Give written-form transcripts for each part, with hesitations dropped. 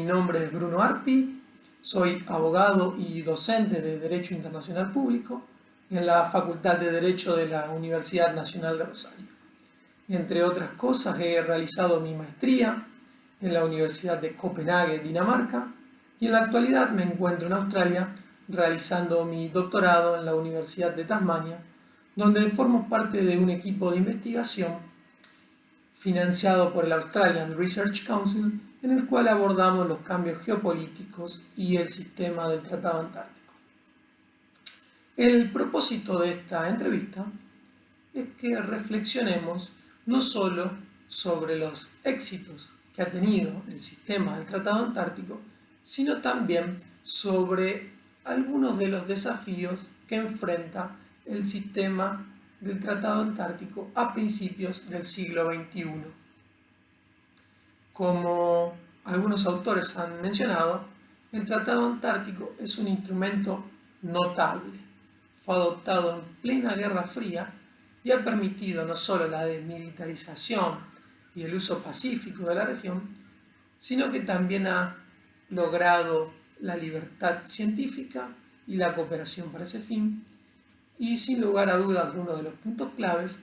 nombre es Bruno Arpi, soy abogado y docente de Derecho Internacional Público en la Facultad de Derecho de la Universidad Nacional de Rosario. Entre otras cosas, he realizado mi maestría en la Universidad de Copenhague, Dinamarca, y en la actualidad me encuentro en Australia realizando mi doctorado en la Universidad de Tasmania, donde formo parte de un equipo de investigación financiado por el Australian Research Council, en el cual abordamos los cambios geopolíticos y el sistema del Tratado Antártico. El propósito de esta entrevista es que reflexionemos no solo sobre los éxitos que ha tenido el sistema del Tratado Antártico, sino también sobre algunos de los desafíos que enfrenta el sistema del Tratado Antártico a principios del siglo XXI. Como algunos autores han mencionado, el Tratado Antártico es un instrumento notable. Fue adoptado en plena Guerra Fría y ha permitido no solo la desmilitarización y el uso pacífico de la región, sino que también ha logrado la libertad científica y la cooperación para ese fin, y sin lugar a dudas uno de los puntos claves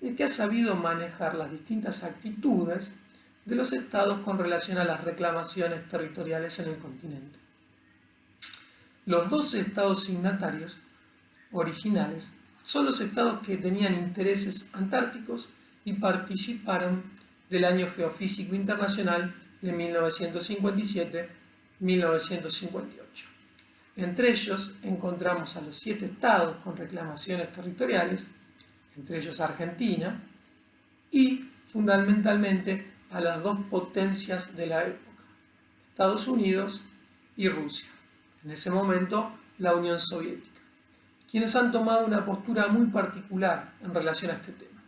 es que ha sabido manejar las distintas actitudes de los estados con relación a las reclamaciones territoriales en el continente. Los 12 estados signatarios originales son los estados que tenían intereses antárticos y participaron del Año Geofísico Internacional de 1957-1958. Entre ellos encontramos a los 7 estados con reclamaciones territoriales, entre ellos Argentina, y fundamentalmente a las 2 potencias de la época, Estados Unidos y Rusia, en ese momento la Unión Soviética, quienes han tomado una postura muy particular en relación a este tema.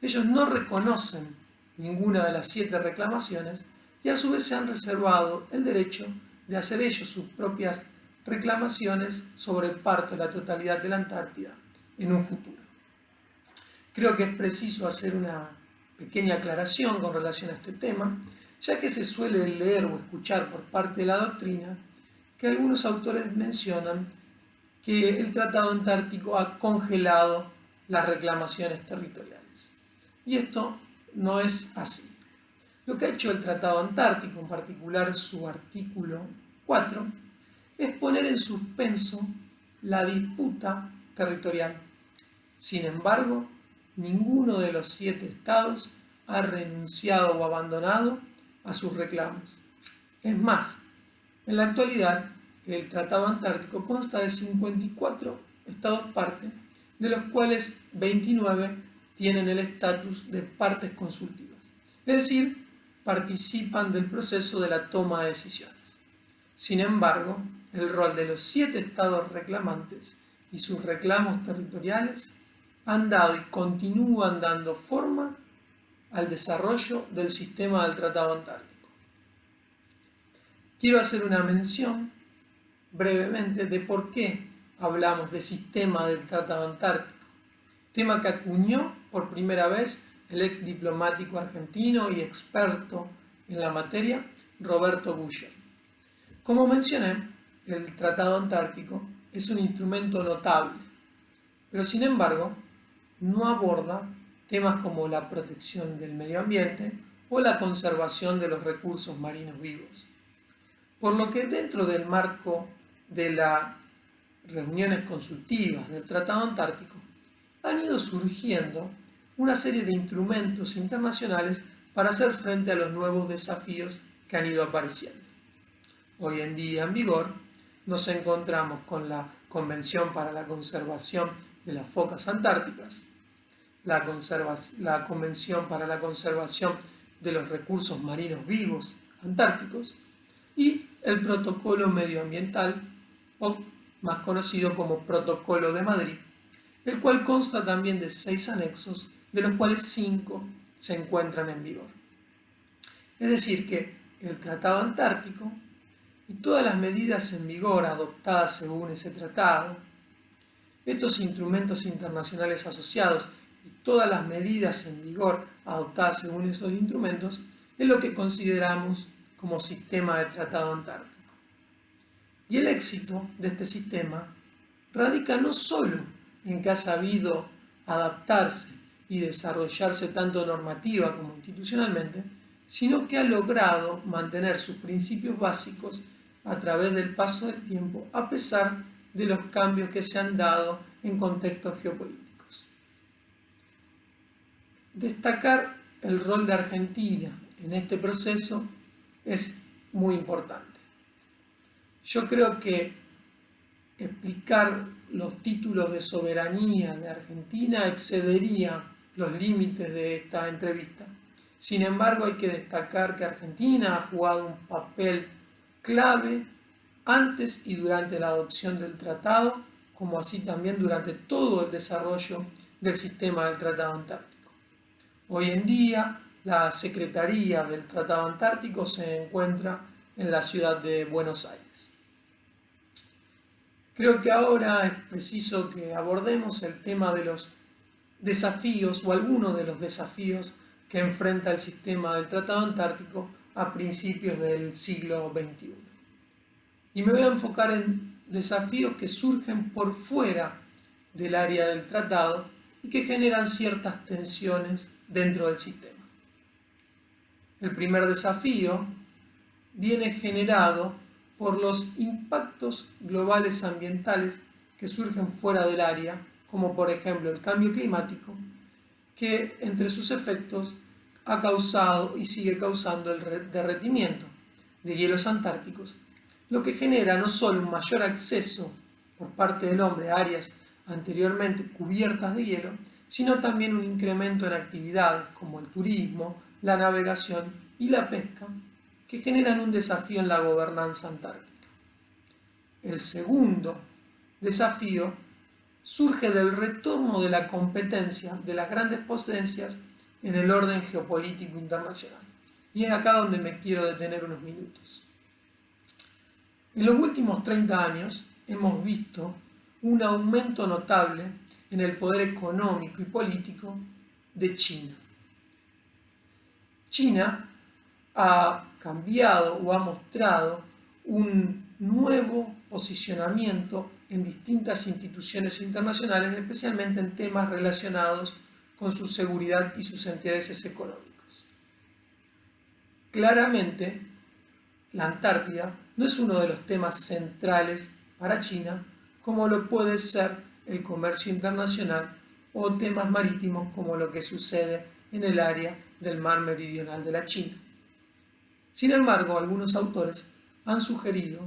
Ellos no reconocen ninguna de las 7 reclamaciones y a su vez se han reservado el derecho de hacer ellos sus propias reclamaciones sobre parte de la totalidad de la Antártida en un futuro. Creo que es preciso hacer una pequeña aclaración con relación a este tema, ya que se suele leer o escuchar por parte de la doctrina que algunos autores mencionan que el Tratado Antártico ha congelado las reclamaciones territoriales. Y esto no es así. Lo que ha hecho el Tratado Antártico, en particular su artículo 4, es poner en suspenso la disputa territorial. Sin embargo, ninguno de los 7 estados ha renunciado o abandonado a sus reclamos. Es más, en la actualidad, el Tratado Antártico consta de 54 estados parte, de los cuales 29 tienen el estatus de partes consultivas, es decir, participan del proceso de la toma de decisiones. Sin embargo, el rol de los 7 estados reclamantes y sus reclamos territoriales han dado y continúan dando forma al desarrollo del sistema del Tratado Antártico. Quiero hacer una mención brevemente de por qué hablamos de sistema del Tratado Antártico, tema que acuñó por primera vez el ex diplomático argentino y experto en la materia, Roberto Guyer. Como mencioné, el Tratado Antártico es un instrumento notable, pero sin embargo no aborda temas como la protección del medio ambiente o la conservación de los recursos marinos vivos. Por lo que dentro del marco de las reuniones consultivas del Tratado Antártico han ido surgiendo una serie de instrumentos internacionales para hacer frente a los nuevos desafíos que han ido apareciendo. Hoy en día en vigor nos encontramos con la Convención para la Conservación de las Focas Antárticas, la Convención para la Conservación de los Recursos Marinos Vivos Antárticos y el Protocolo Medioambiental, o más conocido como Protocolo de Madrid, el cual consta también de 6 anexos, de los cuales 5 se encuentran en vigor. Es decir, que el Tratado Antártico y todas las medidas en vigor adoptadas según ese tratado, estos instrumentos internacionales asociados y todas las medidas en vigor adoptadas según esos instrumentos, es lo que consideramos como sistema de tratado antártico. Y el éxito de este sistema radica no solo en que ha sabido adaptarse y desarrollarse tanto normativa como institucionalmente, sino que ha logrado mantener sus principios básicos a través del paso del tiempo, a pesar de los cambios que se han dado en contextos geopolíticos. Destacar el rol de Argentina en este proceso es muy importante. Yo creo que explicar los títulos de soberanía de Argentina excedería los límites de esta entrevista. Sin embargo, hay que destacar que Argentina ha jugado un papel clave antes y durante la adopción del tratado, como así también durante todo el desarrollo del sistema del Tratado Antártico. Hoy en día, la Secretaría del Tratado Antártico se encuentra en la ciudad de Buenos Aires. Creo que ahora es preciso que abordemos el tema de los desafíos o algunos de los desafíos que enfrenta el sistema del Tratado Antártico a principios del siglo XXI. Y me voy a enfocar en desafíos que surgen por fuera del área del tratado y que generan ciertas tensiones dentro del sistema. El primer desafío viene generado por los impactos globales ambientales que surgen fuera del área, como por ejemplo el cambio climático, que entre sus efectos ha causado y sigue causando el derretimiento de hielos antárticos, lo que genera no solo un mayor acceso por parte del hombre a áreas anteriormente cubiertas de hielo, sino también un incremento en actividades como el turismo, la navegación y la pesca, que generan un desafío en la gobernanza antártica. El segundo desafío surge del retorno de la competencia de las grandes potencias en el orden geopolítico internacional. Y es acá donde me quiero detener unos minutos. En los últimos 30 años hemos visto un aumento notable en el poder económico y político de China. China ha cambiado o ha mostrado un nuevo posicionamiento en distintas instituciones internacionales, especialmente en temas relacionados con su seguridad y sus intereses económicos. Claramente, la Antártida no es uno de los temas centrales para China, como lo puede ser el comercio internacional o temas marítimos como lo que sucede en el área del mar meridional de la China. Sin embargo, algunos autores han sugerido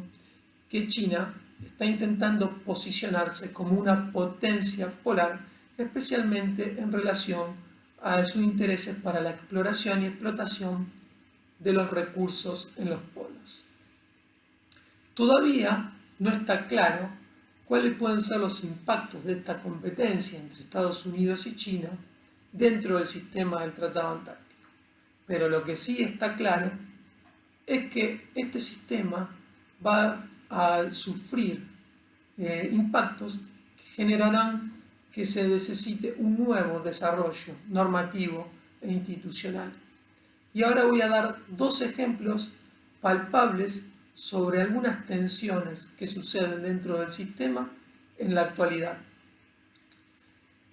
que China está intentando posicionarse como una potencia polar, especialmente en relación a sus intereses para la exploración y explotación de los recursos en los polos. Todavía no está claro cuáles pueden ser los impactos de esta competencia entre Estados Unidos y China dentro del sistema del Tratado Antártico. Pero lo que sí está claro es que este sistema va a sufrir impactos que generarán que se necesite un nuevo desarrollo normativo e institucional. Y ahora voy a dar dos ejemplos palpables sobre algunas tensiones que suceden dentro del sistema en la actualidad.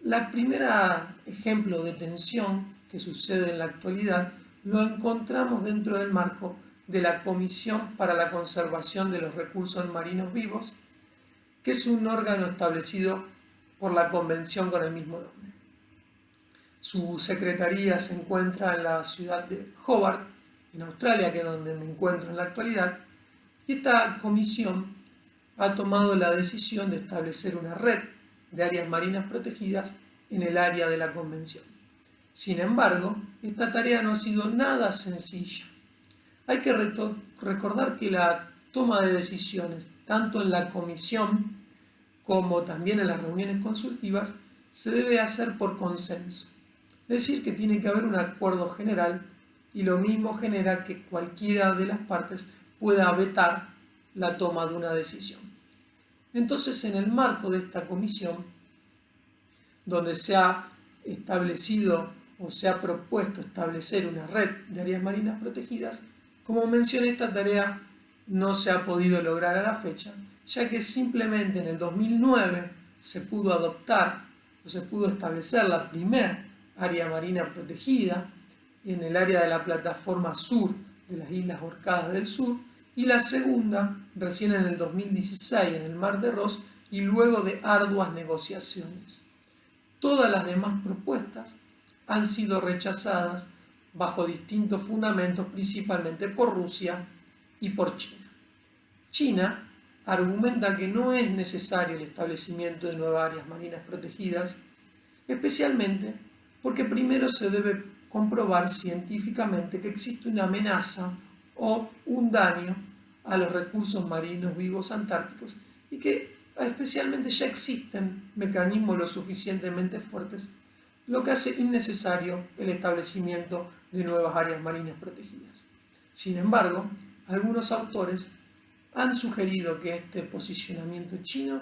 La primera ejemplo de tensión que sucede en la actualidad lo encontramos dentro del marco de la Comisión para la Conservación de los Recursos Marinos Vivos, que es un órgano establecido por la Convención con el mismo nombre. Su secretaría se encuentra en la ciudad de Hobart, en Australia, que es donde me encuentro en la actualidad, y esta comisión ha tomado la decisión de establecer una red de áreas marinas protegidas en el área de la Convención. Sin embargo, esta tarea no ha sido nada sencilla. Hay que recordar que la toma de decisiones, tanto en la comisión como también en las reuniones consultivas, se debe hacer por consenso. Es decir, que tiene que haber un acuerdo general y lo mismo genera que cualquiera de las partes pueda vetar la toma de una decisión. Entonces, en el marco de esta comisión, donde se ha establecido o se ha propuesto establecer una red de áreas marinas protegidas, Como mencioné, esta tarea no se ha podido lograr a la fecha, ya que simplemente en el 2009 se pudo adoptar o se pudo establecer la primera área marina protegida en el área de la plataforma sur de las Islas Orcadas del Sur, y la segunda recién en el 2016 en el Mar de Ross, y luego de arduas negociaciones. Todas las demás propuestas han sido rechazadas bajo distintos fundamentos, principalmente por Rusia y por China. China argumenta que no es necesario el establecimiento de nuevas áreas marinas protegidas, especialmente porque primero se debe comprobar científicamente que existe una amenaza o un daño a los recursos marinos vivos antárticos y que especialmente ya existen mecanismos lo suficientemente fuertes, lo que hace innecesario el establecimiento de nuevas áreas marinas protegidas. Sin embargo, algunos autores han sugerido que este posicionamiento chino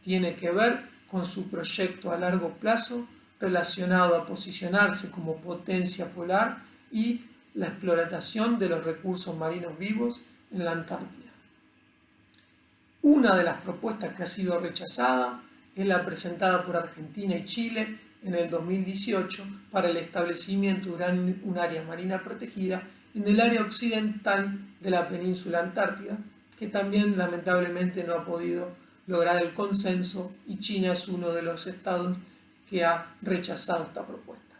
tiene que ver con su proyecto a largo plazo relacionado a posicionarse como potencia polar y la explotación de los recursos marinos vivos en la Antártida. Una de las propuestas que ha sido rechazada es la presentada por Argentina y Chile en el 2018 para el establecimiento de un área marina protegida en el área occidental de la península antártida, que también lamentablemente no ha podido lograr el consenso, y China es uno de los estados que ha rechazado esta propuesta.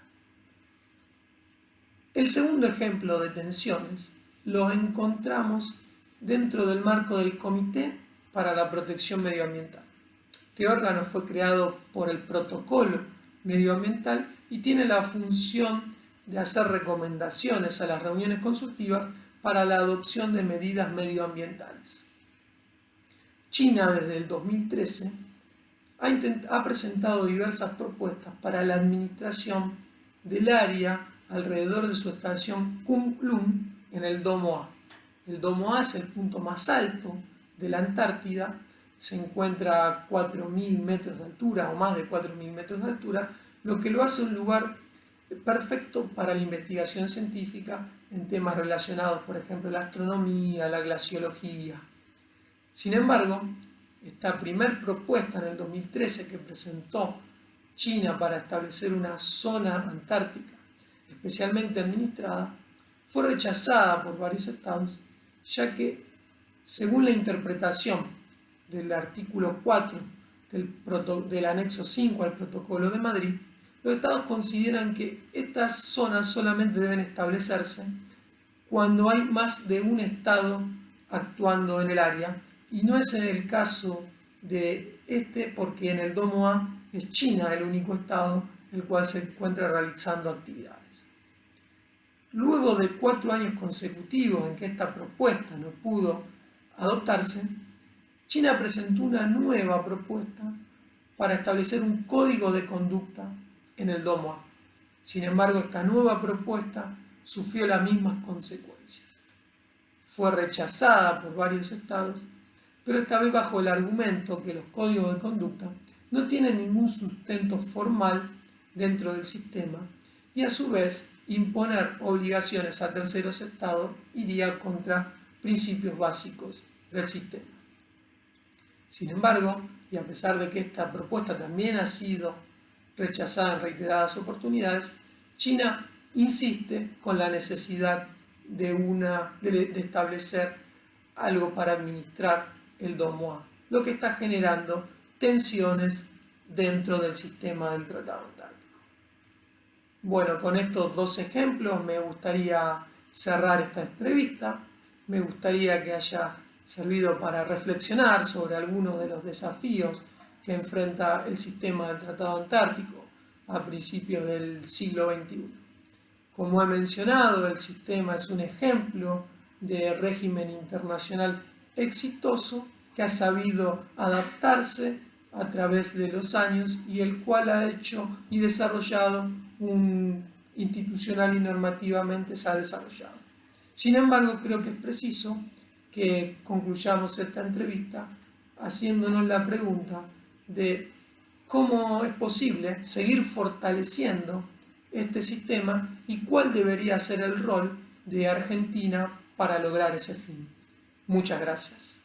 El segundo ejemplo de tensiones lo encontramos dentro del marco del Comité para la Protección Medioambiental. Este órgano fue creado por el Protocolo Medioambiental y tiene la función de hacer recomendaciones a las reuniones consultivas para la adopción de medidas medioambientales. China desde el 2013 ha presentado diversas propuestas para la administración del área alrededor de su estación Kunlun en el Domo A. El Domo A es el punto más alto de la Antártida, se encuentra a 4.000 metros de altura o más de 4.000 metros de altura, lo que lo hace un lugar perfecto para la investigación científica en temas relacionados, por ejemplo, la astronomía, la glaciología. Sin embargo, esta primera propuesta en el 2013 que presentó China para establecer una zona antártica especialmente administrada fue rechazada por varios estados, ya que, según la interpretación del artículo 4 del anexo 5 al Protocolo de Madrid, los estados consideran que estas zonas solamente deben establecerse cuando hay más de un estado actuando en el área, y no es el caso de porque en el Domo A es China el único estado el cual se encuentra realizando actividades. Luego de 4 años consecutivos en que esta propuesta no pudo adoptarse, China presentó una nueva propuesta para establecer un código de conducta en el Domo A. Sin embargo, esta nueva propuesta sufrió las mismas consecuencias. Fue rechazada por varios estados, pero esta vez bajo el argumento que los códigos de conducta no tienen ningún sustento formal dentro del sistema, y a su vez imponer obligaciones a terceros estados iría contra principios básicos del sistema. Sin embargo, y a pesar de que esta propuesta también ha sido rechazada en reiteradas oportunidades, China insiste con la necesidad de establecer algo para administrar el Domo A, lo que está generando tensiones dentro del sistema del Tratado Antártico. Bueno, con estos 2 ejemplos me gustaría cerrar esta entrevista. Me gustaría que haya servido para reflexionar sobre algunos de los desafíos que enfrenta el sistema del Tratado Antártico a principios del siglo XXI. Como he mencionado, el sistema es un ejemplo de régimen internacional exitoso que ha sabido adaptarse a través de los años y el cual ha hecho y desarrollado institucional y normativamente se ha desarrollado. Sin embargo, creo que es preciso que concluyamos esta entrevista haciéndonos la pregunta de cómo es posible seguir fortaleciendo este sistema y cuál debería ser el rol de Argentina para lograr ese fin. Muchas gracias.